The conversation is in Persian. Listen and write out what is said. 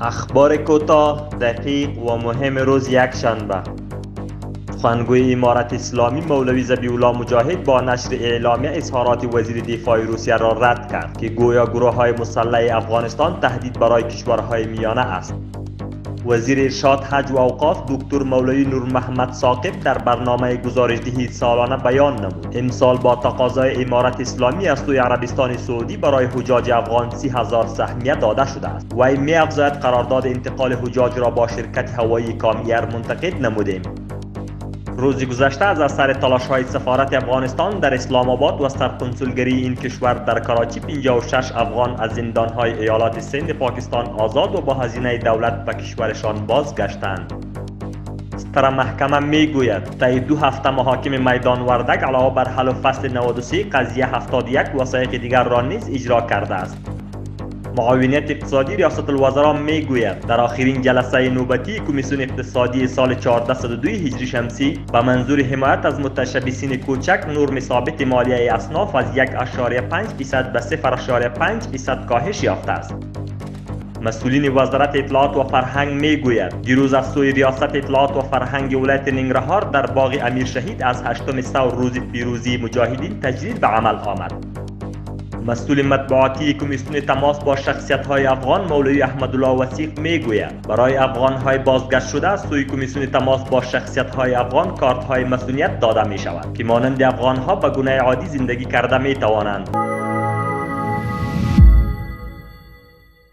اخبار کوتاه، دقیق و مهم روز یکشنبه. سخنگوی امارت اسلامی مولوی ذبیح‌الله مجاهد با نشر اعلامیه اظهارات وزیر دفاع روسیه را رد کرد که گویا گروه‌های مسلح افغانستان تهدید برای کشورهای میانه است. وزیر ارشاد، حج و اوقاف دکتر مولوی نور محمد ثاقب در برنامه گزارش‌دهی سالانه بیان نمود امسال با تقاضای امارت اسلامی از سوی عربستان سعودی برای حجاج افغان 30,000 سهمیه داده شده است. وی می‌افزاید قرارداد انتقال حجاج را با شرکت هوایی کام‌ایر منتقد نمودیم. روز گذشته از اثر تلاش‌های سفارت افغانستان در اسلام آباد و سرکنسولگری این کشور در کراچی 56 افغان از زندان‌های ایالات سند پاکستان آزاد و با هزینه دولت به کشورشان بازگشتند. ستره محکمه میگوید طی 2 هفته محاکم میدان وردک علاوه بر حل فصل 93 قضیه 71 وثایق دیگر را نیز اجرا کرده است. معاونیت اقتصادی ریاست الوزراء میگوید در آخرین جلسه نوبتی کمیسیون اقتصادی سال 1402 هجری شمسی به منظور حمایت از متشبثین کوچک نرم ثابت مالیه اصناف از 1.5% به 0.5% کاهش یافته است. مسئولین وزارت اطلاعات و فرهنگ میگوید دیروز از سوی ریاست اطلاعات و فرهنگ ولایت ننگرهار در باغ امیر شهید از 8 ثور روز پیروزی مجاهدین تجلیل به عمل آمد. مسئول مطبوعاتی کمیسیون تماس با شخصیت‌های افغان مولوی احمدالله وثیق میگوید برای افغان‌های بازگشت شده از سوی کمیسیون تماس با شخصیت‌های افغان کارت‌های مسئولیت داده می‌شود که مانند افغان‌ها به گونه عادی زندگی کرده می‌توانند.